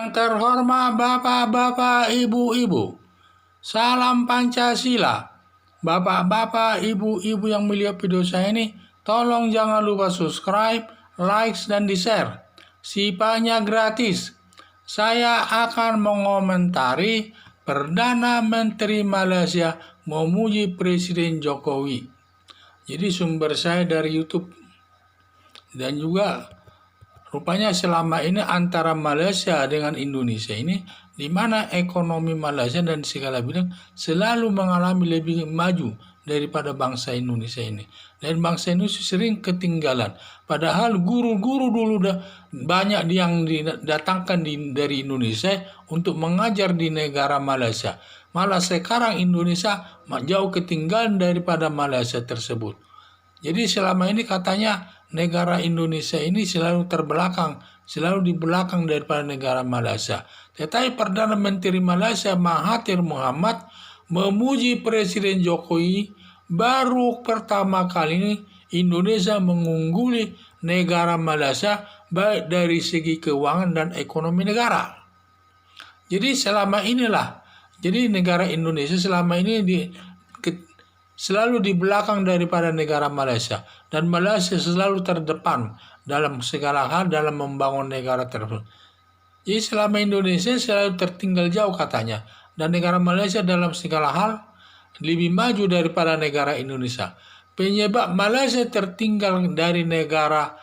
Yang terhormat Bapak-Bapak, Ibu-Ibu, salam Pancasila. Bapak-bapak, ibu-ibu yang melihat video saya ini, tolong jangan lupa subscribe, like, dan di-share. Sifatnya gratis. Saya akan mengomentari Perdana Menteri Malaysia memuji Presiden Jokowi. Jadi sumber saya dari YouTube. Dan juga rupanya selama ini antara Malaysia dengan Indonesia ini, di mana ekonomi Malaysia dan segala bidang selalu mengalami lebih maju daripada bangsa Indonesia ini. Dan bangsa Indonesia sering ketinggalan. Padahal guru-guru dulu banyak yang didatangkan dari Indonesia untuk mengajar di negara Malaysia. Malah sekarang Indonesia jauh ketinggalan daripada Malaysia tersebut. Jadi selama ini katanya negara Indonesia ini selalu terbelakang, selalu di belakang daripada negara Malaysia. Tetapi Perdana Menteri Malaysia Mahathir Mohamad memuji Presiden Jokowi, baru pertama kali ini Indonesia mengungguli negara Malaysia baik dari segi keuangan dan ekonomi negara. Jadi selama inilah, jadi negara Indonesia selama ini selalu di belakang daripada negara Malaysia, dan Malaysia selalu terdepan dalam segala hal dalam membangun negara tersebut. Jadi selama Indonesia selalu tertinggal jauh katanya, dan negara Malaysia dalam segala hal lebih maju daripada negara Indonesia. Penyebab Malaysia tertinggal dari negara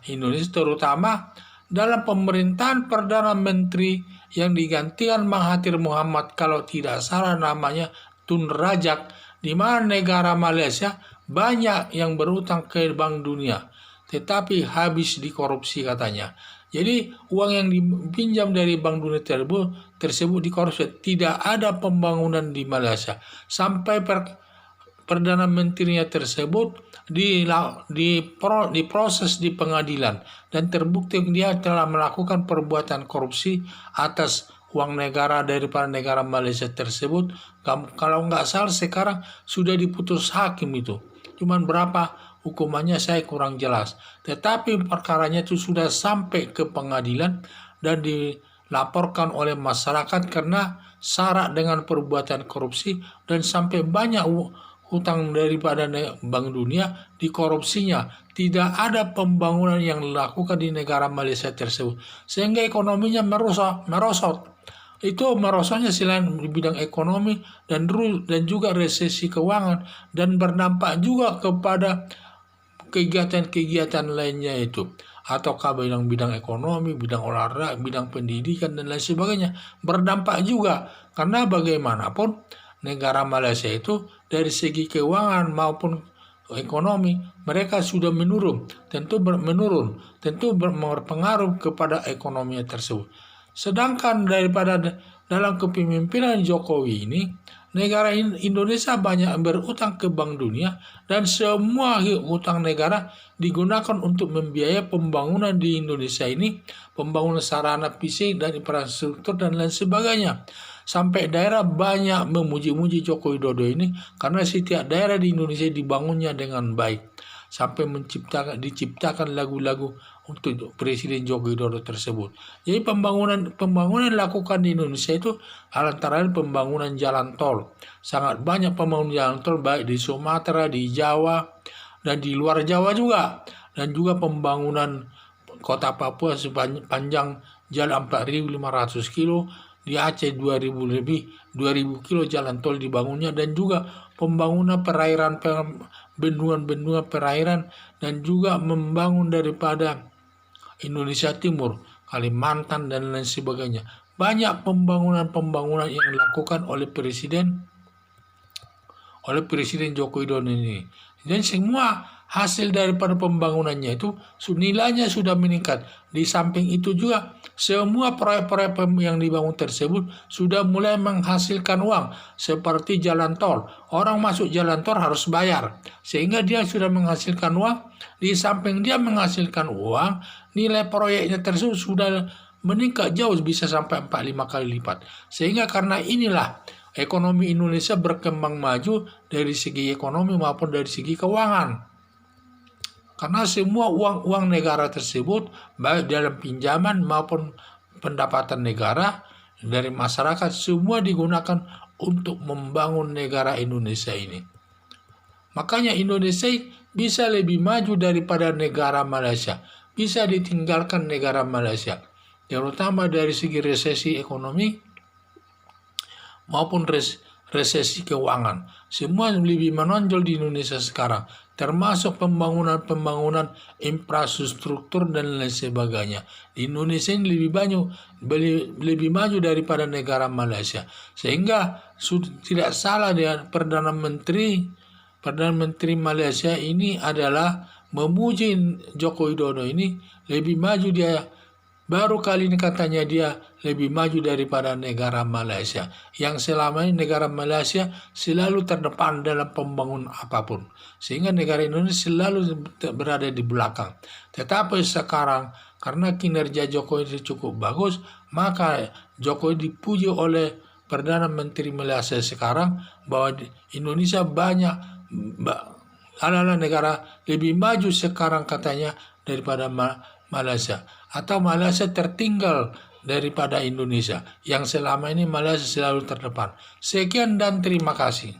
Indonesia terutama dalam pemerintahan Perdana Menteri yang digantikan Mahathir Mohamad, kalau tidak salah namanya Tun Rajak, di mana negara Malaysia banyak yang berutang ke Bank Dunia, tetapi habis dikorupsi katanya. Jadi uang yang dipinjam dari Bank Dunia tersebut dikorupsi. Tidak ada pembangunan di Malaysia sampai Perdana Menterinya tersebut diproses di pengadilan dan terbukti dia telah melakukan perbuatan korupsi atas uang negara daripada negara Malaysia tersebut. Kalau nggak salah sekarang sudah diputus hakim itu. Cuman berapa hukumannya saya kurang jelas. Tetapi perkaranya itu sudah sampai ke pengadilan dan dilaporkan oleh masyarakat karena syarat dengan perbuatan korupsi, dan sampai banyak hutang daripada Bank Dunia dikorupsinya. Tidak ada pembangunan yang dilakukan di negara Malaysia tersebut, sehingga ekonominya merosot. Itu merosotnya selain di bidang ekonomi dan juga resesi keuangan, dan berdampak juga kepada kegiatan-kegiatan lainnya itu, ataukah bidang ekonomi, bidang olahraga, bidang pendidikan dan lain sebagainya berdampak juga. Karena bagaimanapun negara Malaysia itu dari segi keuangan maupun ekonomi mereka sudah menurun, tentu berpengaruh kepada ekonomi tersebut. Sedangkan daripada dalam kepemimpinan Jokowi ini, negara Indonesia banyak berutang ke Bank Dunia, dan semua hutang negara digunakan untuk membiayai pembangunan di Indonesia ini, pembangunan sarana fisik dan infrastruktur dan lain sebagainya. Sampai daerah banyak memuji-muji Joko Widodo ini karena setiap daerah di Indonesia dibangunnya dengan baik, sampai diciptakan lagu-lagu untuk Presiden Joko Widodo tersebut. Jadi pembangunan dilakukan di Indonesia itu antara lain pembangunan jalan tol. Sangat banyak pembangunan jalan tol baik di Sumatera, di Jawa, dan di luar Jawa juga. Dan juga pembangunan kota Papua sepanjang jalan 4.500 kilo, di Aceh 2.000 kilo jalan tol dibangunnya, dan juga pembangunan perairan, bendungan-bendungan perairan, dan juga membangun daripada Indonesia Timur, Kalimantan dan lain sebagainya. Banyak pembangunan yang dilakukan oleh Presiden Joko Widodo ini. Dan semua hasil daripada pembangunannya itu nilainya sudah meningkat. Di samping itu juga semua proyek-proyek yang dibangun tersebut sudah mulai menghasilkan uang, seperti jalan tol. Orang masuk jalan tol harus bayar, sehingga dia sudah menghasilkan uang. Di samping dia menghasilkan uang, nilai proyeknya tersebut sudah meningkat jauh, bisa sampai 4-5 kali lipat. Sehingga karena inilah ekonomi Indonesia berkembang maju dari segi ekonomi maupun dari segi keuangan. Karena semua uang negara tersebut baik dalam pinjaman maupun pendapatan negara dari masyarakat semua digunakan untuk membangun negara Indonesia ini. Makanya Indonesia bisa lebih maju daripada negara Malaysia, bisa ditinggalkan negara Malaysia, terutama dari segi resesi ekonomi maupun resesi keuangan. Semua lebih menonjol di Indonesia sekarang, termasuk pembangunan infrastruktur dan lain sebagainya. Di Indonesia ini lebih maju daripada negara Malaysia, sehingga tidak salah dengan Perdana Menteri Malaysia ini adalah memuji Joko Widodo ini lebih maju dia. Baru kali ini katanya dia lebih maju daripada negara Malaysia, yang selama ini negara Malaysia selalu terdepan dalam pembangunan apapun, sehingga negara Indonesia selalu berada di belakang. Tetapi sekarang karena kinerja Jokowi itu cukup bagus, maka Jokowi dipuji oleh Perdana Menteri Malaysia sekarang bahwa Indonesia adalah negara lebih maju sekarang katanya daripada Malaysia, atau Malaysia tertinggal daripada Indonesia, yang selama ini Malaysia selalu terdepan. Sekian dan terima kasih.